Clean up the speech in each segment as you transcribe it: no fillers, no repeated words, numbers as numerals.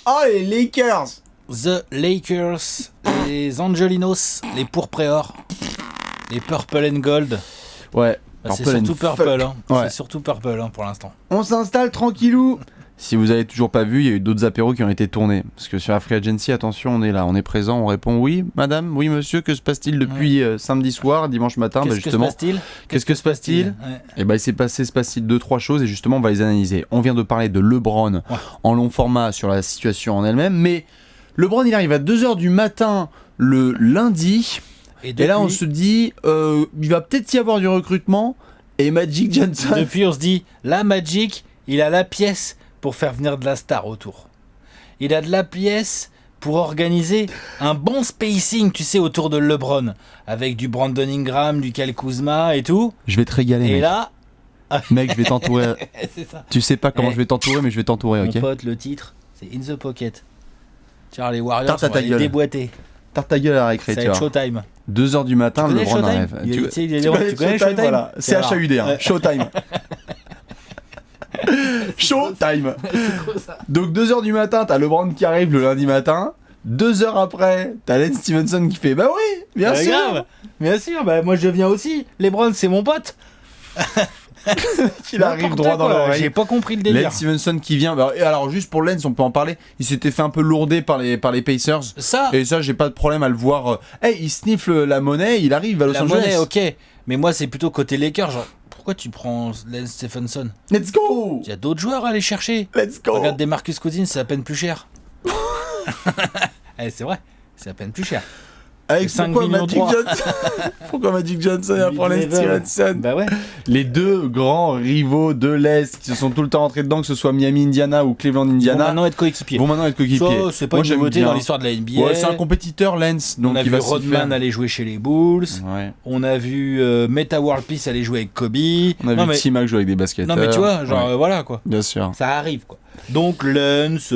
Oh, les Lakers. The Lakers, les Angelinos, les Pourpréors, les Purple and Gold. Ouais. Bah, c'est surtout Purple, hein. Ouais. C'est surtout Purple, hein, pour l'instant. On s'installe tranquillou. Si vous avez toujours pas vu, il y a eu d'autres apéros qui ont été tournés. Parce que sur la Free Agency, attention, on est là, on est présent, on répond oui, madame, oui, monsieur, que se passe-t-il depuis samedi soir, dimanche matin? Qu'est-ce justement, que se passe-t-il? Qu'est-ce que se passe-t-il? Ouais. Et ben, il se passe-t-il 2-3 choses et justement, on va les analyser. On vient de parler de LeBron en long format sur la situation en elle-même, mais LeBron, il arrive à 2h du matin le lundi. Et là, on se dit, il va peut-être y avoir du recrutement. Et Magic Johnson. Depuis, on se dit, là, Magic, il a la pièce pour faire venir de la star autour. Il a de la pièce pour organiser un bon spacing, tu sais, autour de LeBron. Avec du Brandon Ingram, du Kyle Kuzma et tout. Je vais te régaler, et mec. Là... Mec, je vais t'entourer. C'est ça. Tu sais pas comment je vais t'entourer, mais je vais t'entourer, ok? Mon pote, le titre, c'est In the Pocket. Tiens, les Warriors, Tarte à on va ta les gueule. déboîter. Tarte ta gueule à la récré, Ça tu va être vois. Showtime. 2h du matin, Tu connais LeBron Showtime arrive. Tu connais Showtime, voilà. CHAUD, hein. Ouais. Showtime. Showtime. Donc 2h du matin, t'as LeBron qui arrive le lundi matin. 2 heures après, t'as Lance Stevenson qui fait bah oui, bien sûr. Grave. Bien sûr, bah moi je viens aussi. LeBron, c'est mon pote. Il arrive droit dans l'oreille. J'ai pas compris le délire. Lance Stevenson qui vient. Bah, et alors juste pour Lance, on peut en parler. Il s'était fait un peu lourder par les Pacers. Ça. Et ça, j'ai pas de problème à le voir. Hey, il sniffle la monnaie, il arrive à Los Angeles. La monnaie, ok. Mais moi, c'est plutôt côté Lakers. Genre, pourquoi tu prends Lance Stephenson? Let's go. Il y a d'autres joueurs à aller chercher. Let's go. Regarde des Marcus Cousins, c'est à peine plus cher. C'est vrai, c'est à peine plus cher. Avec 5 pourquoi millions Magic 3. Johnson Pourquoi Magic Johnson apprend Lance Stevenson? Bah ouais. Les deux grands rivaux de l'Est qui se sont tout le temps rentrés dedans, que ce soit Miami Indiana ou Cleveland Ils vont Indiana, maintenant être coéquipiers. Ça, c'est pas Moi, une j'aime nouveauté bien. dans l'histoire de la NBA. Ouais, c'est un compétiteur, Lance. Donc On a il vu va s'y Rodman faire. aller jouer chez les Bulls. Ouais. On a vu Meta World Peace aller jouer avec Kobe. On a vu T-Mac jouer avec des basketteurs. Non mais tu vois, genre Ouais. voilà quoi. Bien sûr. Ça arrive quoi. Donc Lance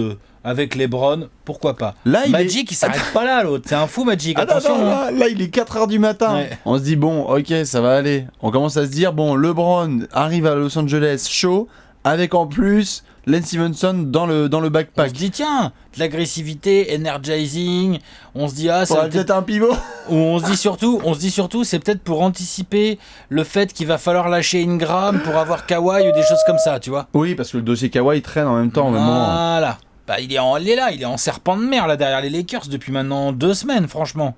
avec LeBron, pourquoi pas. Là, Magic, il s'arrête pas là l'autre. C'est un fou Magic. Attention. Attends, là, il est 4h du matin. Ouais. On se dit, bon, ok, ça va aller. On commence à se dire, bon, LeBron arrive à Los Angeles chaud, avec en plus Lance Stevenson dans le On backpack. se dit tiens, de l'agressivité, energizing. On se dit ah Ça ça va peut-être un pivot. Ou on se dit surtout, c'est peut-être pour anticiper le fait qu'il va falloir lâcher Ingram pour avoir Kawhi ou des choses comme ça, tu vois. Oui, parce que le dossier Kawhi traîne en même temps, au même moment. Voilà. Bah, il est en serpent de mer là derrière les Lakers depuis maintenant 2 semaines, franchement.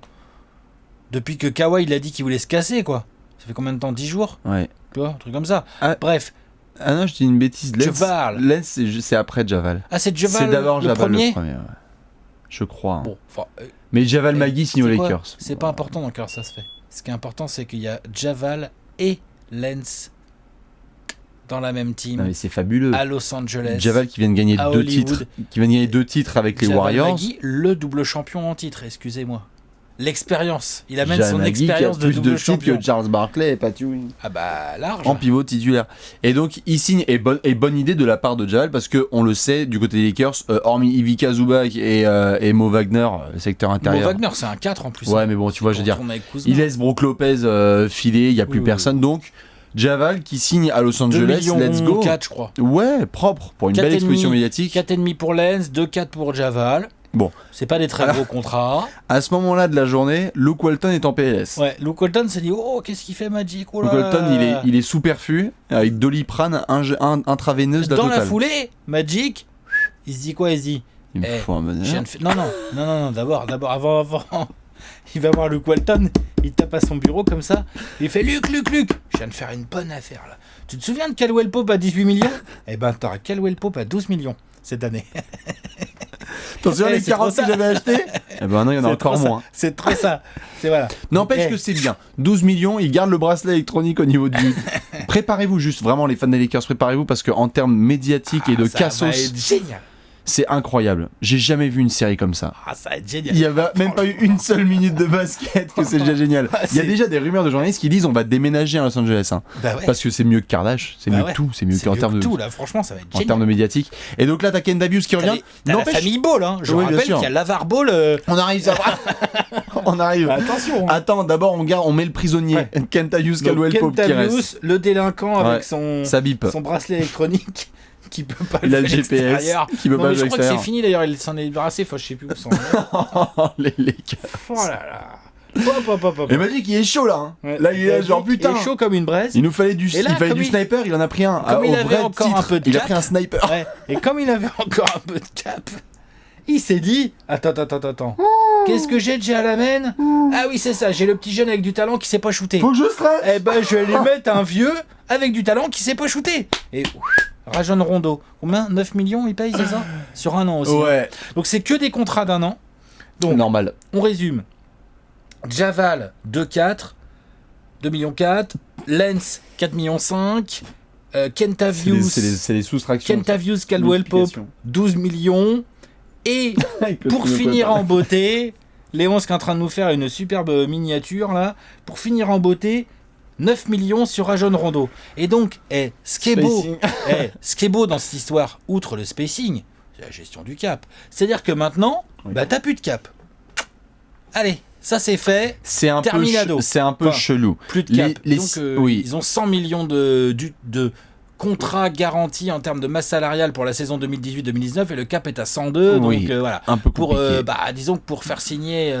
Depuis que Kawhi il a dit qu'il voulait se casser, quoi. Ça fait combien de temps? 10 jours? Ouais. Tu vois, un truc comme ça. Ah. Bref. Ah non, je dis une bêtise. Javal. Lance, c'est après Javal. Ah, c'est Javal C'est d'abord le Javal premier. le premier, ouais. Je crois. Hein. Bon, enfin, Mais Javal Magui signe aux c'est quoi? Lakers. C'est pas important dans quelle heure ça se fait. Ce qui est important, c'est qu'il y a Javal et Lance dans la même team Non, mais c'est fabuleux. à Los Angeles. Javal qui vient de gagner à 2 Hollywood. titres. Qui vient de gagner 2 titres avec les Javal Warriors. Magui, le double champion en titre, excusez-moi. L'expérience. Il amène Javal son Magui qui a expérience de plus double de titres champion. que Charles Barkley et Pat Ewing. Ah bah large. En pivot titulaire. Et donc il signe, et bonne idée de la part de Javal, parce que on le sait, du côté des Lakers, hormis Ivica Zubac et Mo Wagner, secteur Mo intérieur. Wagner, c'est un 4 en plus. Ouais, mais bon, tu vois, je veux dire, Tourne avec Kuzma. il laisse Brook Lopez filer, il n'y a plus Oui, personne. Donc Javal qui signe à Los 2 Angeles, millions let's go. 4, je crois. Ouais, propre, pour une 4,5 belle exposition médiatique. 4,5 pour Lens, 2,4 pour Javal. Bon. C'est pas des très Alors- gros contrats. À ce moment-là de la journée, Luke Walton est en PLS. Ouais, Luke Walton s'est dit oh, qu'est-ce qu'il fait Magic? Oh là Luke Walton, là. il est sous perfus, avec Doliprane intraveineuse Dans la totale. foulée, Magic, il se dit quoi? Il se dit Il me Eh, faut un bonheur. je viens de non, d'abord, avant. Il va voir Luke Walton, il tape à son bureau comme ça, il fait Luke, je viens de faire une bonne affaire là. Tu te souviens de Caldwell Pope à 18 millions? Eh ben, t'auras Caldwell Pope à 12 millions cette année. Attention, Eh, les c'est 40 trop que ça. j'avais acheté. Eh ben non, il y en a C'est encore trop ça. moins. C'est trop ça. C'est voilà. N'empêche Eh, que c'est bien. 12 millions, ils gardent le bracelet électronique au niveau du. Préparez-vous juste, vraiment les fans des Lakers, préparez-vous parce qu'en termes médiatiques et de ça va cassos, être génial. c'est incroyable. J'ai jamais vu une série comme ça. Ah, ça va être génial. Il y avait même pas eu une seule minute de basket que c'est déjà génial. Ah, Il y a c'est- déjà des rumeurs de journalistes qui disent on va déménager à Los Angeles. Hein, Bah ouais. parce que c'est mieux que Kardashian, c'est Bah mieux ouais. que tout, c'est mieux qu'en termes de. tout là, franchement, ça va être En génial. termes de médiatique. Et donc là, t'as Ken Davius qui revient. T'as la N'empêche- famille Ball, hein. Je Oui, bien rappelle sûr. qu'il y a Lavar Ball. On arrive à. On arrive. Attention. Attends, d'abord on met le prisonnier. Ouais. Kentavius Donc, Caldwell Pope qui reste. Kentavius, le délinquant Ouais. avec son Ça bip. bracelet électronique qui peut pas Il a le faire GPS l'extérieur. qui peut Non, pas mais jouer je crois que extérieur. c'est fini d'ailleurs, il s'en est débarrassé, enfin je sais plus où ça en est. Les Lakers. Oh là là. Hop, hop, hop, hop. Et Magic, il est chaud là. Hein. Ouais. Là, il est là, genre putain. Il est chaud comme une braise. Il nous fallait du, Et là, il fallait comme du il- sniper, il en a pris un. comme il au avait vrai encore un titre. peu de Il a cap. pris un sniper. Ouais. Et comme il avait encore un peu de cap, il s'est dit attends. Qu'est-ce que j'ai à la main? Ah oui, c'est ça, j'ai le petit jeune avec du talent qui sait pas shooter. Faut que je stresse. Eh ben, je vais lui mettre un vieux avec du talent qui sait pas shooter. Et Rajon Rondo, combien? 9 millions il paye, c'est ça? Sur un an aussi. Ouais. Donc c'est que des contrats d'un an. Donc, Normal. on résume. Javal, 2,4, 2,4 millions. Lens, 4,5 millions. Kentavius, C'est les soustractions. Kentavius Caldwell Pope, 12 millions. Et pour finir en beauté, Léonce qui est en train de nous faire une superbe miniature là. Pour finir en beauté, 9 millions sur Rajon Rondo. Et donc, ce qui est beau dans cette histoire, outre le spacing, c'est la gestion du cap. C'est-à-dire que maintenant, bah t'as plus de cap. Allez, ça c'est fait. C'est un Terminado. peu, c'est un peu Enfin, chelou. Plus de cap. Les- Donc, oui. ils ont 100 millions de contrats garantis en termes de masse salariale pour la saison 2018-2019 et le cap est à 102. Oui, Donc voilà. un peu Pour, compliqué. disons que pour faire signer,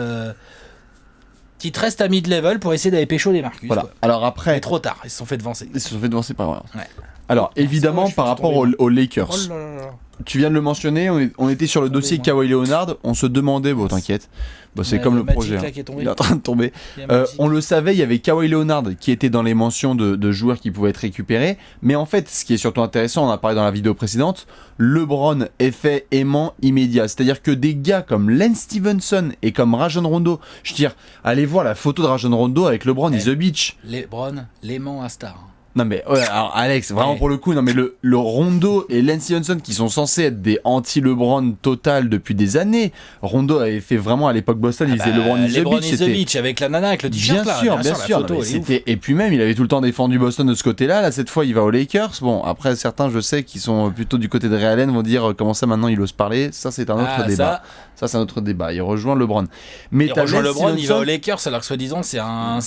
qu'il te reste à mid-level pour essayer d'aller pécho des Marcus. Voilà. Quoi. Alors Mais après, trop tard, ils se sont fait devancer. ils se sont fait devancer par Warriors. Ouais. Alors évidemment, je par suis rapport tombé. aux Lakers, Oh là là là. tu viens de le mentionner, on était sur le Tombé, dossier moi. Kawhi Leonard, on se demandait, bon t'inquiète, bon, c'est Ouais, comme le Magic, projet, là, hein. qui est tombé. Il est en train de tomber. Il y a Magic. On le savait, il y avait Kawhi Leonard qui était dans les mentions de joueurs qui pouvaient être récupérés, mais en fait, ce qui est surtout intéressant, on en a parlé dans la vidéo précédente, LeBron effet aimant immédiat, c'est-à-dire que des gars comme Lance Stevenson et comme Rajon Rondo, je veux dire, allez voir la photo de Rajon Rondo avec LeBron is the beach. LeBron, l'aimant à star. Non mais ouais, alors Alex, vraiment Ouais. pour le coup, non mais le Rondo et Lance Stevenson qui sont censés être des anti-LeBron total depuis des années. Rondo avait fait vraiment à l'époque Boston, il faisait LeBron is the LeBron beach, is the c'était beach avec la nana avec le t-shirt bien là. sûr, bien la sûr. photo, Non, mais elle est ouf. c'était et puis même il avait tout le temps défendu Boston de ce côté-là. Là cette fois il va aux Lakers. Bon après certains je sais qui sont plutôt du côté de Ray Allen vont dire comment ça maintenant il ose parler. Ça c'est un autre débat. Ça c'est un autre débat. Il rejoint LeBron. Mais Il t'as rejoint Lance LeBron, il va Stevenson, aux Lakers alors que soi-disant c'est un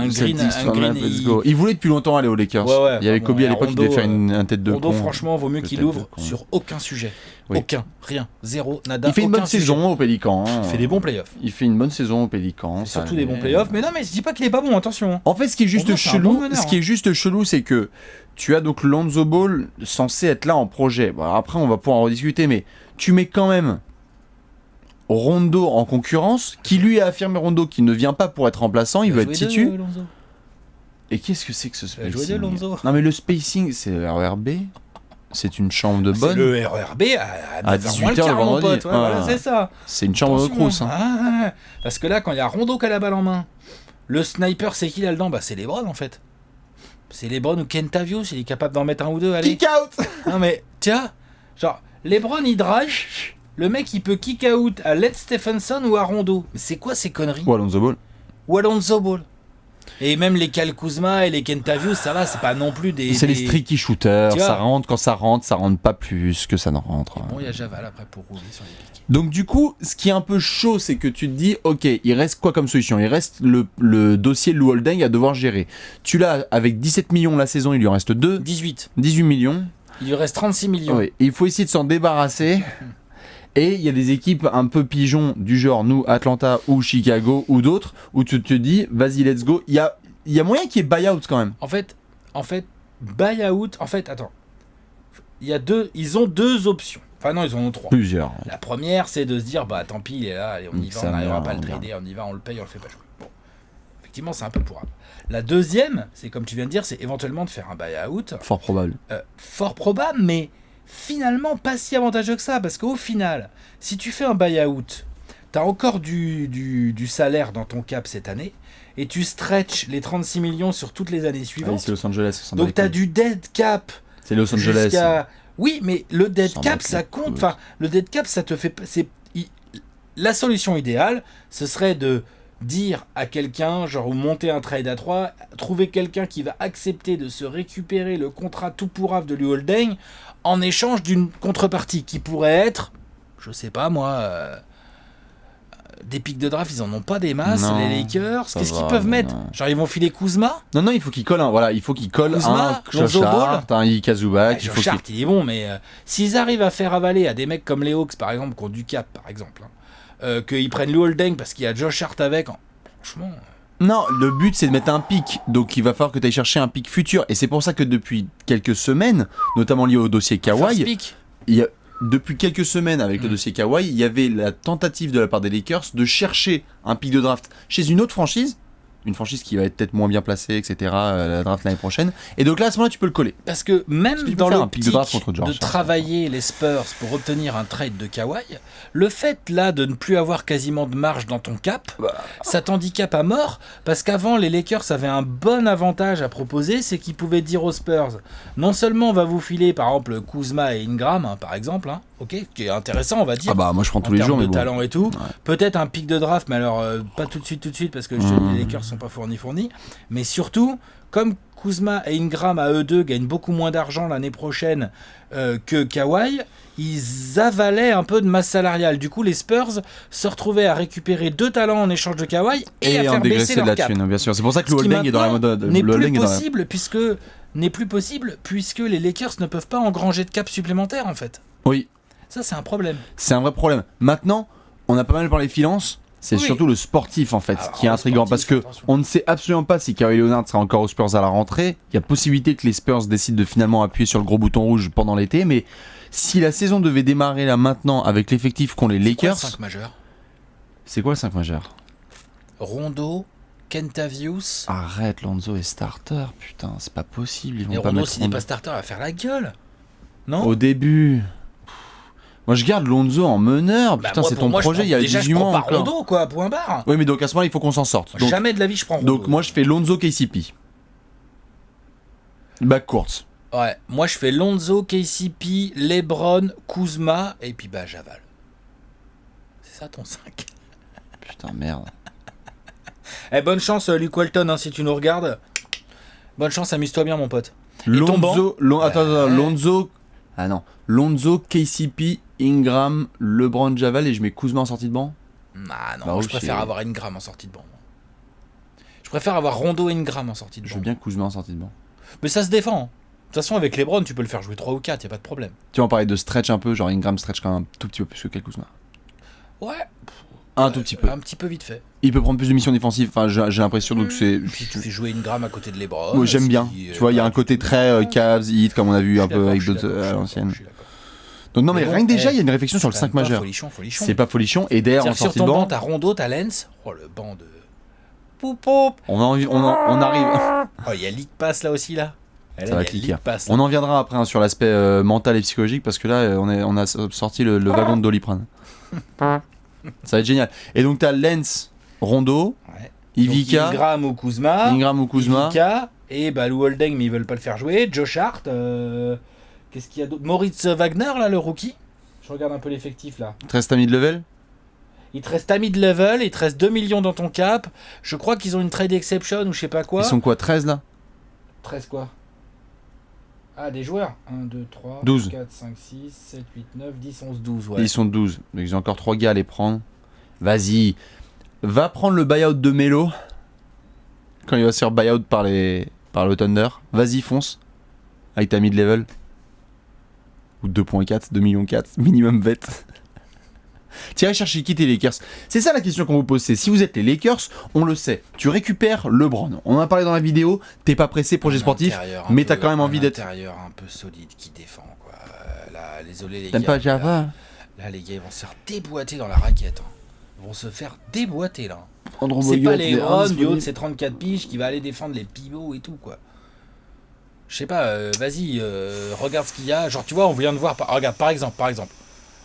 green, Celtics, un green. let's go. Il voulait depuis longtemps aller aux Lakers. Ouais, ouais, Il y avait bon, Kobe à et l'époque qui Rondo, devait faire un tête de Rondo, con. franchement, vaut mieux qu'il Peut-être ouvre de con. sur aucun sujet. Oui. Aucun, rien, zéro, nada. Il fait une aucun bonne sujet. saison au Pélican. Il fait des bons playoffs. Il fait une bonne saison au Pélican. ça Surtout des bons allait. playoffs. Mais non, mais je dis pas qu'il est pas bon, attention. En fait, ce qui est juste Rondo, c'est un chelou, bon meneur, ce qui hein. est juste chelou, c'est que tu as donc Lonzo Ball censé être là en projet. Bon, alors après, on va pouvoir en rediscuter, mais tu mets quand même Rondo en concurrence, qui lui a affirmé Rondo qu'il ne vient pas pour être remplaçant, il veut être titu. Et qu'est-ce que c'est que ce Il a joué de spacing Lonzo. Non mais le spacing, c'est le RRB, c'est une chambre de C'est bonne, le RERB à 18 18h heures le mon vendredi. pote. Ouais, voilà, Ah. c'est ça. c'est une chambre de Attention, Crous. Hein. Ah, ouais. Parce que là, quand il y a Rondo qui a la balle en main, le sniper, c'est qui là-dedans? Bah, c'est LeBron en fait. C'est LeBron ou Kentavius, il est capable d'en mettre un ou deux. Allez. Kick out. Non mais, tiens, genre, LeBron il drive, le mec il peut kick out à Led Stephenson ou à Rondo. Mais c'est quoi ces conneries? Ou Lonzo Ball. Ou à Lonzo Ball. Et même les Kyle Kuzma et les Kentavius, ça va, c'est pas non plus des. C'est les streaky shooters, Tu vois. ça rentre quand ça rentre pas plus que ça ne rentre. Bon, il y a Javal après pour rouler sur les piques. Donc du coup, ce qui est un peu chaud, c'est que tu te dis, ok, il reste quoi comme solution? Il reste le dossier Lou Holding à devoir gérer. Tu l'as avec 17 millions la saison, il lui en reste 2, 18. 18 millions. Il lui reste 36 millions. Oui. Il faut essayer de s'en débarrasser. Et il y a des équipes un peu pigeons du genre nous, Atlanta ou Chicago ou d'autres, où tu te dis, vas-y, let's go. Il y a moyen qu'il y ait buyout quand même. En fait, buyout, en fait, attends. Ils ont deux options. Enfin non, ils en ont trois. Plusieurs. La première, c'est de se dire, bah tant pis, il est là, allez, on y Nique va, sa on n'arrivera mère, pas à le regarde. trader, on y va, on le paye, on le fait pas jouer. Bon, effectivement, c'est un peu pourrable. La deuxième, c'est comme tu viens de dire, c'est éventuellement de faire un buyout, Fort probable. fort probable, mais finalement pas si avantageux que ça, parce qu'au final, si tu fais un buyout, t'as encore du salaire dans ton cap cette année, et tu stretches les 36 millions sur toutes les années Allez, suivantes. c'est Los Angeles. on s'en bat Donc les t'as couilles. du dead cap C'est Los Angeles. jusqu'à... Oui, mais le dead S'en cap, bat ça les compte. couilles. Enfin, le dead cap, ça te fait... La solution idéale, ce serait de dire à quelqu'un, genre, ou monter un trade à 3, trouver quelqu'un qui va accepter de se récupérer le contrat tout pourrave de Lou Holding en échange d'une contrepartie qui pourrait être, je sais pas moi, des pics de draft, ils en ont pas des masses, Non, les Lakers. ça Qu'est-ce qu'ils va, peuvent mais mettre? non. Genre, ils vont filer Kuzma? Non, il faut qu'il colle Kuzma, un Lonzo Josh Ball. Hart, un Ika Zubac. Il faut Josh qu'il... Hart, il est bon, mais s'ils arrivent à faire avaler à des mecs comme les Hawks, par exemple, qui ont du cap, par exemple, qu'ils prennent Lou Holding parce qu'il y a Josh Hart avec, franchement... Non, le but c'est de mettre un pic, donc il va falloir que tu ailles chercher un pic futur. Et c'est pour ça que depuis quelques semaines, notamment lié au dossier First Kawhi, pick. depuis quelques semaines avec le dossier Kawhi, il y avait la tentative de la part des Lakers de chercher un pic de draft chez une autre franchise, une franchise qui va être peut-être moins bien placée, etc. La draft l'année prochaine. Et donc là, à ce moment-là, tu peux le coller. Parce que même Parce que tu peux dans faire un pic l'optique de draft contre George de Hart. travailler les Spurs pour obtenir un trade de Kawhi, le fait là de ne plus avoir quasiment de marge dans ton cap, ça t'handicape à mort, parce qu'avant les Lakers avaient un bon avantage à proposer, c'est qu'ils pouvaient dire aux Spurs, non seulement on va vous filer par exemple Kuzma et Ingram, par exemple, ok, qui est intéressant on va dire, Ah bah moi je prends tous en les termes jours, de mais bon. talent et tout, Ouais. peut-être un pic de draft, mais alors pas tout de suite, parce que les Lakers sont pas fournis, mais surtout, comme Kuzma et Ingram à eux deux gagnent beaucoup moins d'argent l'année prochaine que Kawhi, ils avalaient un peu de masse salariale. Du coup, les Spurs se retrouvaient à récupérer 2 talents en échange de Kawhi et à Et faire en baisser dégraisser de leur la cap. thune, bien sûr. C'est pour ça que Ce le qui holding est dans la maintenant mode. n'est Le plus holding est dans la... possible puisque les Lakers ne peuvent pas engranger de cap supplémentaire en fait. Oui, Ça, c'est un problème. c'est un vrai problème. Maintenant, on a pas mal parlé finances. C'est Oui. surtout le sportif en fait Alors, qui est le intriguant sportif, parce que attention. on ne sait absolument pas si Kawhi Leonard sera encore aux Spurs à la rentrée. Il y a possibilité que les Spurs décident de finalement appuyer sur le gros bouton rouge pendant l'été, mais si la saison devait démarrer là maintenant avec l'effectif qu'ont les Lakers, 5 majeurs. c'est quoi le 5 majeur? Rondo, Kentavius. Arrête, Lonzo est starter, putain, c'est pas possible, ils vont Et pas Rondo, mettre s'il n'est Rondo. pas starter, il va faire la gueule. Non? Au début. Moi je garde Lonzo en meneur, Bah, putain, moi, c'est pour ton moi, projet, il y a déjà, 18 je prends mois pas encore. Rondo, quoi, point barre. Oui, mais donc à ce moment-là, il faut qu'on s'en sorte. Jamais de la vie, je prends Rondo. Donc moi je fais Lonzo KCP. Backcourt. Ouais, moi je fais Lonzo, KCP, LeBron, Kuzma et puis bah j'avale. C'est ça ton 5. Putain, merde. Eh, bonne chance Luke Walton, si tu nous regardes. Bonne chance, amuse-toi bien mon pote. Et ton banc Attends, Lonzo. Ah non. Lonzo, KCP, Ingram, LeBron, Javal et je mets Kuzma en sortie de banc. Ah non, Bah, moi, je ok. préfère avoir Ingram en sortie de banc. moi. Je préfère avoir Rondo et Ingram en sortie de Je banc. veux bien Kuzma en sortie de banc. Mais ça se défend. De toute façon, avec LeBron, tu peux le faire jouer 3 ou 4, y a pas de problème. Tu vas en parler de stretch un peu, genre Ingram stretch quand même un tout petit peu plus que Kuzma. Ouais, Un tout petit peu. un petit peu vite fait. Il peut prendre plus de missions défensives, enfin j'ai l'impression donc c'est... Puis tu fais jouer Ingram à côté de LeBron. Ouais, j'aime bien. si, Tu vois, il y a un côté très Cavs, Heat, comme on a vu un peu avec Je suis d'autres d'accord, à je suis l'ancienne. d'accord. Donc non mais bon, rien que déjà, il y a une réflexion sur le C'est 5 quand même pas majeur. Folichon. C'est pas folichon. Et d'ailleurs en C'est-à-dire que sur sortie de ton banc, banc, t'as Rondo, t'as Lens. Oh, le banc de... Poup, poup. on arrive... Oh, il y a League Pass là aussi, là. Ça va Il y a cliquer. League Pass, là. On en viendra après sur l'aspect mental et psychologique parce que là on a sorti le wagon de Doliprane. Ça va être génial. Et donc t'as Lens, Rondo, Ouais. Ivica, Donc, Ingram ou Kuzma. Ingram ou Kuzma. Ivica, et bah, Lou Holding, mais ils veulent pas le faire jouer. Josh Hart. Qu'est-ce qu'il y a d'autre? Moritz Wagner, là, le rookie. Je regarde un peu l'effectif, là. Il te reste à mid-level. Il te reste à mid-level, il te reste 2 millions dans ton cap. Je crois qu'ils ont une trade exception ou je sais pas quoi. Ils sont quoi, 13 là? 13 quoi? Ah, des joueurs 1, 2, 3, 12. 4, 5, 6, 7, 8, 9, 10, 11, 12. Ouais. Ils sont 12. Donc ils ont encore 3 gars à les prendre. Vas-y. Va prendre le buyout de Melo. Quand il va se faire buyout par le Thunder. Vas-y, fonce. Avec ta mid-level. Ou 2.4, 2 millions 4, minimum bet. Tiens, chercher qui tes Lakers. C'est ça la question qu'on vous pose. C'est si vous êtes les Lakers, on le sait. Tu récupères LeBron. On en a parlé dans la vidéo. T'es pas pressé, projet sportif. Mais t'as quand même envie d'être. Un intérieur un peu solide qui défend quoi. Là, désolé les T'aimes gars. pas Java? Là, les gars, ils vont se faire déboîter dans la raquette. Hein. Ils vont se faire déboîter là. Andrew C'est Bogut, pas il est les Ron du haut de indisponible. ses 34 piges qui va aller défendre les pivots et tout quoi. Je sais pas, vas-y, regarde ce qu'il y a. Genre, tu vois, on vient de voir. Regarde, par exemple.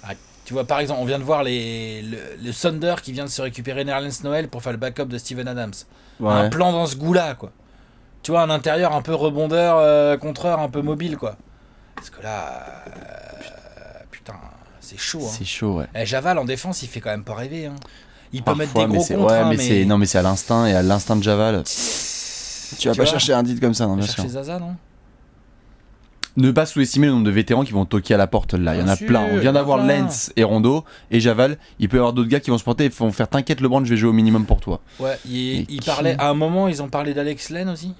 Ah, tu vois, par exemple, on vient de voir le Thunder qui vient de se récupérer Nerlens Noel pour faire le backup de Steven Adams. Ouais. Un plan dans ce goût-là, quoi. Tu vois, un intérieur un peu rebondeur, contreur, un peu mobile, quoi. Parce que là, putain, c'est chaud. Hein. C'est chaud, ouais. Javal en défense, il fait quand même pas rêver. Hein. Il peut mettre Parfois, des gros c'est- contrats, ouais, mais non, mais c'est à l'instinct et à l'instinct de Javal. Tu vas pas vois, chercher un dit comme ça, non, bien chercher sûr. Zaza, non? Ne pas sous-estimer le nombre de vétérans qui vont toquer à la porte là. Il y en a Bien plein. sûr, On vient d'avoir plein. Lance et Rondo et Javal. Il peut y avoir d'autres gars qui vont se porter et vont faire t'inquiète LeBron, je vais jouer au minimum pour toi. Ouais, Et il qui- parlait à un moment, ils ont parlé d'Alex Len aussi.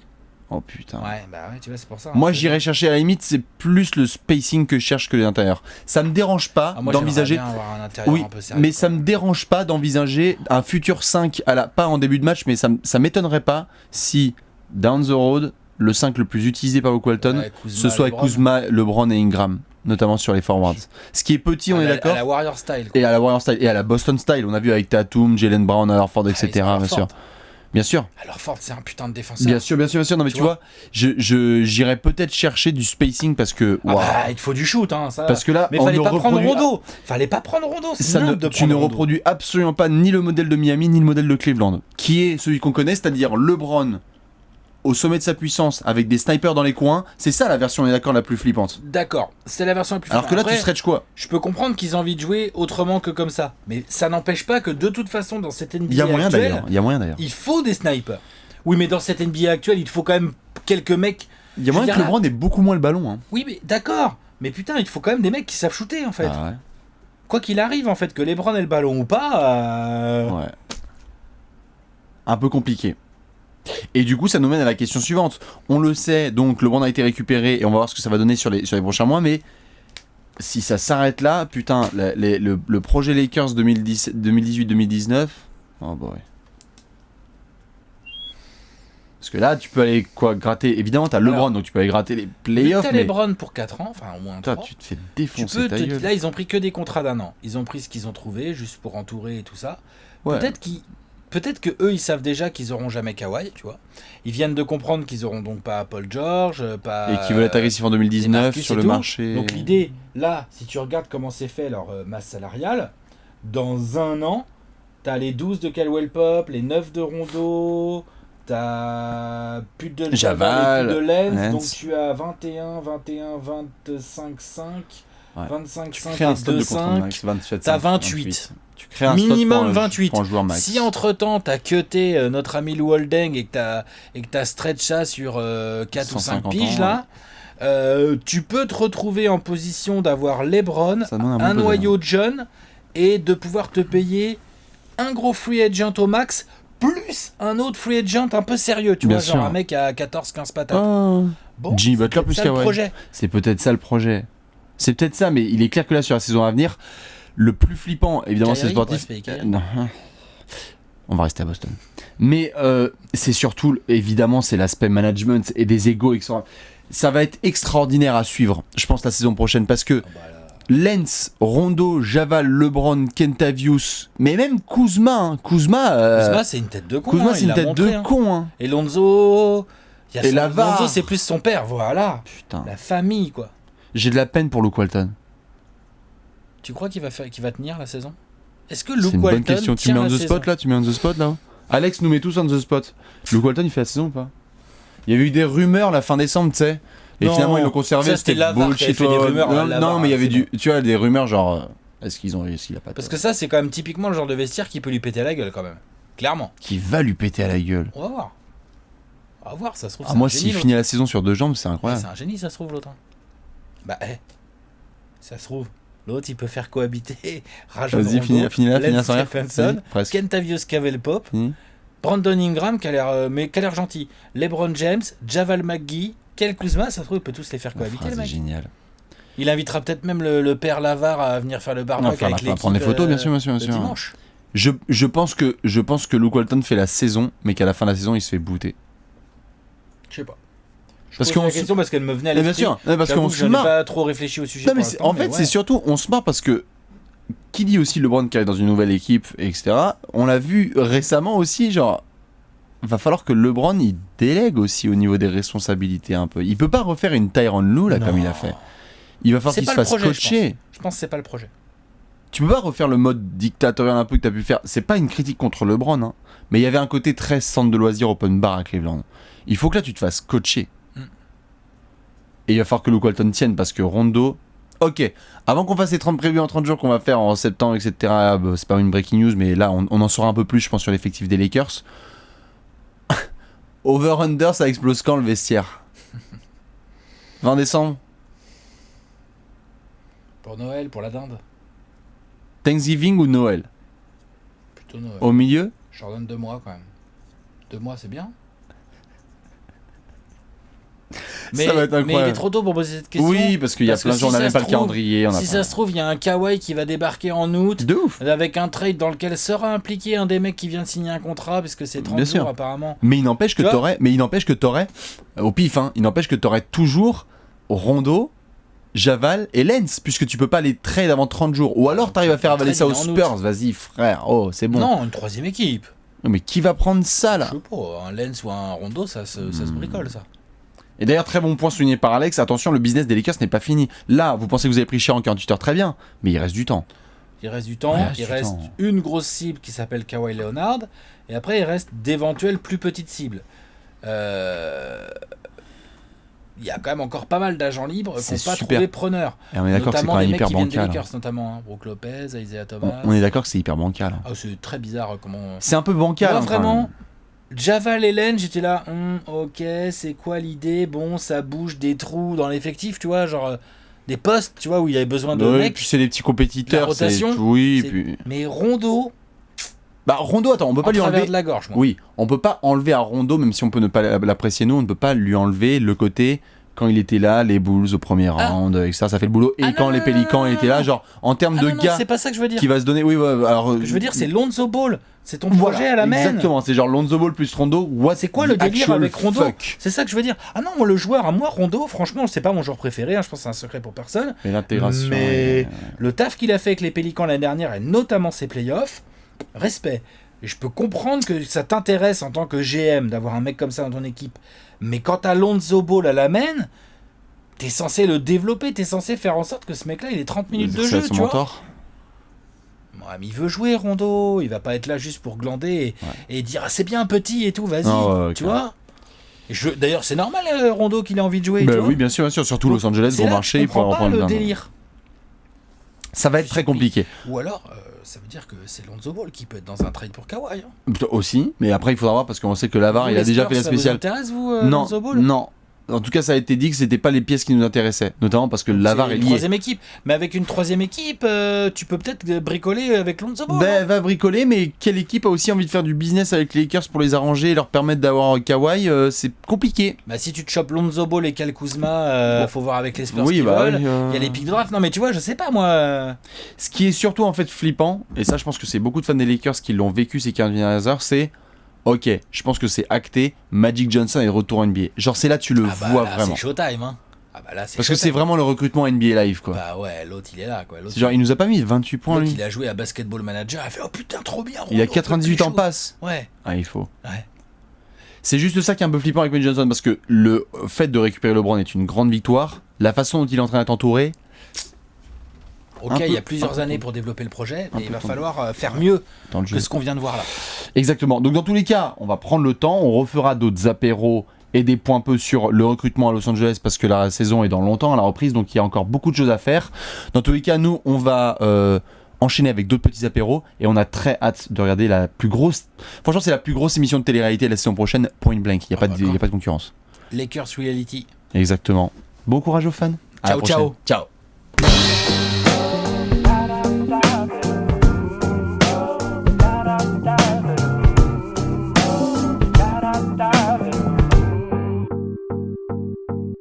Oh putain. Ouais, bah ouais, tu vois, c'est pour ça. Moi hein, j'irais chercher à la limite, c'est plus le spacing que je cherche que l'intérieur. Ça me dérange pas Ah, moi, d'envisager. j'aimerais bien avoir un intérieur Oui, un peu sérieux, mais quoi. ça me dérange pas d'envisager un futur 5 pas en début de match, mais ça m'étonnerait pas si down the road, le 5 le plus utilisé par Luke Walton, Ouais, Kuzma, ce soit LeBron. Kuzma, LeBron et Ingram, notamment sur les forwards. Ce qui est petit, on est À d'accord. la Warrior style. Quoi. Et à la Warrior style et à la Boston style, on a vu avec Tatum, Jalen Brown, Horford, etc. ils ont Bien sûr. Bien sûr. Alors Ford, c'est un putain de défenseur. Bien sûr, bien sûr, bien sûr. Non mais tu vois, j'irais peut-être chercher du spacing parce que Ah waouh. bah, il te faut du shoot, hein, ça. Parce que là, Mais on fallait ne pas prendre reproduit- Rondo. Fallait pas prendre Rondo. C'est Ça ne- nimp de tu ne prendre Rondo. reproduis absolument pas ni le modèle de Miami ni le modèle de Cleveland, qui est celui qu'on connaît, c'est-à-dire LeBron au sommet de sa puissance avec des snipers dans les coins. C'est ça la version, on est d'accord, la plus flippante. D'accord, c'est la version la plus Alors que là, Après, tu stretches quoi? je peux comprendre qu'ils aient envie de jouer autrement que comme ça. Mais ça n'empêche pas que de toute façon, dans cette NBA Il y a moyen actuelle, d'ailleurs. Il y a moyen d'ailleurs. il faut des snipers. Oui, mais dans cette NBA actuelle, il te faut quand même quelques mecs. Il y a moyen je veux que dire, LeBron ait beaucoup moins le ballon. Hein. Oui, mais d'accord. Mais putain, il te faut quand même des mecs qui savent shooter en fait. Ah ouais. Quoi qu'il arrive, en fait, que LeBron ait le ballon ou pas. Ouais. Un peu compliqué. Et du coup, ça nous mène à la question suivante. On le sait, donc LeBron a été récupéré et on va voir ce que ça va donner sur les prochains mois. Mais si ça s'arrête là, putain, le projet Lakers 2018-2019. Oh boy. Parce que là, tu peux aller gratter. Évidemment, t'as LeBron, Alors, donc tu peux aller gratter les Vu que playoffs. t'as Mais LeBron pour 4 ans, enfin au moins putain, 3. tu te fais Tu défoncer peux ta gueule. là, ils ont pris que des contrats d'un an. Ils ont pris ce qu'ils ont trouvé juste pour entourer et tout ça. Ouais. Peut-être que eux, ils savent déjà qu'ils auront jamais Kawhi, tu vois. Ils viennent de comprendre qu'ils auront donc pas Paul George, pas. Et qui veulent être agressifs en et 2019 Marcus sur et le tout. marché. Donc l'idée, là, si tu regardes comment c'est fait leur masse salariale, dans un an, t'as les 12 de Caldwell Pope, les 9 de Rondo, t'as plus de Javal, et plus de Lens, Lens. donc tu as 21, 25, 5, Ouais. 25, Tu 5 crées un et stock 2, de contrats 5. max, 27, T'as 5, 28. Tu crées un Minimum stock 28. pour un joueur max. Si entre-temps, t'as cuté notre ami Lou Holding et que t'as stretch ça sur 4 ou 5 150 piges, ans, là, tu peux te retrouver en position d'avoir LeBron, Ça demande un bon un puzzle. noyau jeune, et de pouvoir te payer un gros free agent au max, plus un autre free agent un peu sérieux, tu Bien vois, genre sûr. un mec à 14-15 patates. Oh. Bon, Jimmy c'est Butler peut-être plus ça le Kawhi. projet. C'est peut-être ça le projet. C'est peut-être ça, mais il est clair que là, sur la saison à venir, le plus flippant, évidemment, c'est Kyrie, sportif. ouais, c'est pas Kyrie. Non. On va rester à Boston. Mais c'est surtout, évidemment, c'est l'aspect management et des égos. Ça va être extraordinaire à suivre, je pense, la saison prochaine, parce que Ah bah là. Lens, Rondo, Javal, LeBron, Kentavius, mais même Kuzma. Hein. Kuzma, c'est une tête de con. Kuzma, hein, c'est il une l'a tête montré, de hein. con. Hein. Et Lonzo. Et Lavar. Lonzo, c'est plus son père, voilà. Putain. La famille, quoi. J'ai de la peine pour Luke Walton. Tu crois qu'il va tenir la saison? Est-ce que C'est Luke une bonne Walton question. Tu tient mets on la the saison spot là? Tu mets on the spot là? Alex nous met tous on the spot. Luke Walton il fait la saison ou pas? Il y avait eu des rumeurs la fin décembre, tu sais. Et Non, finalement ils l'ont conservé. ça, c'était Lavar qui avait fait des rumeurs, Non, Lavar, non, mais il y avait c'est tu vois, des rumeurs genre. Est-ce qu'il a pas Parce que ça, c'est quand même typiquement le genre de vestiaire qui peut lui péter la gueule, quand même. Clairement. qui va lui péter à la gueule. On va voir. On va voir, ça se trouve. Ah, c'est moi un génie, s'il l'autre. finit la saison sur deux jambes, c'est Ouais, incroyable. c'est un génie, ça se trouve, l'autre. hein. Bah, ça se trouve. L'autre, il peut faire cohabiter Rajon Vas-y, Rondo, finis là, Lance sans rien. Stephenson, Vas-y, presque. Kentavious Caldwell-Pope, Fini. Brandon Ingram qui a l'air gentil, LeBron James, Javal McGee, Kyle Kuzma, ça se trouve, il peut tous les faire La cohabiter, phrase le est mec. géniale. Il invitera peut-être même le père Lavar à venir faire le barbecue Enfin, avec l'équipe. prendre des photos, bien sûr, bien sûr, le bien sûr. dimanche. Je pense que Luke Walton fait la saison, mais qu'à la fin de la saison il se fait booter. Je sais pas. Je Parce pose qu'on la se- question parce qu'elle me venait à Mais l'esprit. bien sûr, non, parce J'avoue qu'on que se je n'ai marre. pas trop réfléchi au sujet. Non, pour mais l'instant, en fait, ouais. c'est surtout, on se marre parce que qui dit aussi LeBron qui arrive dans une nouvelle équipe, etc. On l'a vu récemment aussi, genre, va falloir que LeBron il délègue aussi au niveau des responsabilités un peu. Il peut pas refaire une Tyronn Lue là Non. comme il a fait. Il va falloir C'est qu'il se pas le fasse projet, coacher. Je pense que c'est pas le projet. Tu peux pas refaire le mode dictatorial un peu que t'as pu faire. C'est pas une critique contre LeBron, hein. Mais il y avait un côté très centre de loisirs open bar à Cleveland. Il faut que là tu te fasses coacher. Mm. Et il va falloir que Luke Walton tienne parce que Rondo. Ok, avant qu'on fasse les 30 prévus en 30 jours qu'on va faire en septembre, etc. C'est pas une breaking news, mais là on en saura un peu plus, je pense, sur l'effectif des Lakers. Over-under, ça explose quand le vestiaire? 20 décembre? Pour Noël, pour la dinde. Thanksgiving ou Noël? Plutôt Noël. Au milieu? Je leur donne 2 mois quand même. 2 mois, c'est bien. Mais, Ça va être mais il incroyable. est trop tôt pour poser cette question. Oui, parce qu'il y a plein de gens, on n'a même pas le calendrier. Si ça se trouve, il y a un Kawhi qui va débarquer en août. De ouf. Avec un trade dans lequel sera impliqué un des mecs qui vient de signer un contrat, parce que c'est 30 Bien jours sûr. apparemment. Mais il n'empêche que t'aurais, au pif, hein, il n'empêche que t'aurais toujours Rondo, Javal et Lens, puisque tu peux pas les trade avant 30 jours. Ou alors t'arrives à faire avaler ça aux Spurs, vas-y frère, oh c'est bon. Non, une troisième équipe. Non, mais qui va prendre ça là? Je sais pas, un Lens ou un Rondo, ça se bricole ça. Et d'ailleurs, très bon point souligné par Alex, attention, le business des Lakers n'est pas fini. Là, vous pensez que vous avez pris cher en 48 heures, très bien, mais il reste du temps. Il reste du temps, il reste une grosse cible qui s'appelle Kawhi Leonard, et après il reste d'éventuelles plus petites cibles. Il y a quand même encore pas mal d'agents libres qui n'ont pas trouvé preneur. Et on est d'accord que c'est quand même hyper bancal. Des Lakers, notamment, hein. Brook Lopez, Isaiah Thomas. On est d'accord que c'est hyper bancal. Ah, c'est très bizarre comment. C'est un peu bancal. Moi, hein, vraiment. Javal Hélène, j'étais là, ok, c'est quoi l'idée? Bon, ça bouge des trous dans l'effectif, tu vois, genre des postes, tu vois, où il y avait besoin de mecs. Puis c'est des petits compétiteurs. La rotation, oui, puis. Mais Rondo. Bah Rondo, attends, on peut pas lui enlever. De la gorge, moi. Oui, on peut pas enlever à Rondo, même si on peut ne pas l'apprécier nous, on ne peut pas lui enlever le côté. Quand il était là, les Bulls au premier round, et ça fait le boulot. Et quand les Pélicans étaient là, genre en termes de gars, c'est pas ça que je veux dire. Qui va se donner. Oui, alors. Ce que je veux dire, c'est Lonzo Ball. C'est ton projet à la main. Exactement, c'est genre Lonzo Ball plus Rondo. C'est quoi le délire avec Rondo? C'est ça que je veux dire. Ah non, le joueur, à moi, Rondo, franchement, c'est pas mon joueur préféré. Hein, je pense que c'est un secret pour personne. Mais l'intégration. Mais le taf qu'il a fait avec les Pélicans l'année dernière, et notamment ses playoffs, respect. Et je peux comprendre que ça t'intéresse en tant que GM d'avoir un mec comme ça dans ton équipe. Mais quand t'as Lonzo Ball à la main, t'es censé le développer, t'es censé faire en sorte que ce mec-là, il ait 30 minutes de jeu, tu vois. Ouais, mais il veut jouer, Rondo. Il va pas être là juste pour glander et dire ah, c'est bien petit et tout, vas-y, tu vois. D'ailleurs, c'est normal, Rondo, qu'il ait envie de jouer. Bah oui, bien sûr, surtout Los Angeles, gros marché, il pourra reprendre le délire. Ça va être très compliqué. Ou alors, ça veut dire que c'est Lonzo Ball qui peut être dans un trade pour Kawhi. Hein. Aussi, mais après il faudra voir parce qu'on sait que Lavar, il a déjà fait la spéciale. Ça vous intéresse, vous, non, Lonzo Ball? Non. En tout cas, ça a été dit que c'était pas les pièces qui nous intéressaient, notamment parce que Lavar est lié. Troisième équipe, mais avec une troisième équipe, tu peux peut-être bricoler avec Lonzo Ball. Ben, va bricoler, mais quelle équipe a aussi envie de faire du business avec les Lakers pour les arranger et leur permettre d'avoir Kawhi? C'est compliqué. Bah si tu te chopes Lonzo Ball et Kyle Kuzma, faut voir avec les Spurs qui veulent. Il y a les pics de draft. Non mais tu vois, je sais pas moi. Ce qui est surtout en fait flippant, et ça je pense que c'est beaucoup de fans des Lakers qui l'ont vécu ces 15 dernières heures, c'est ok, je pense que c'est acté, Magic Johnson est de retour en NBA. Genre c'est là tu le vois là, vraiment. C'est showtime, hein. Ah bah là, parce que c'est vraiment le recrutement NBA live quoi. Bah ouais, l'autre il est là quoi. C'est genre il nous a pas mis 28 points lui. Il a joué à Basketball Manager, il a fait oh putain trop bien. Il a 98 en passe. Ouais. Ah il faut. Ouais. C'est juste ça qui est un peu flippant avec Magic Johnson parce que le fait de récupérer LeBron est une grande victoire. La façon dont il est en train d'être entouré. Ok, il y a plusieurs années pour développer le projet, mais il va falloir faire mieux que ce qu'on vient de voir là. Exactement. Donc dans tous les cas, on va prendre le temps, on refera d'autres apéros et des points peu sur le recrutement à Los Angeles parce que la saison est dans longtemps à la reprise, donc il y a encore beaucoup de choses à faire. Dans tous les cas, nous, on va enchaîner avec d'autres petits apéros et on a très hâte de regarder la plus grosse... Franchement, c'est la plus grosse émission de télé-réalité la saison prochaine, Point Blank. Il n'y a pas de concurrence. Lakers Reality. Exactement. Bon courage aux fans. Ciao, ciao. Ciao.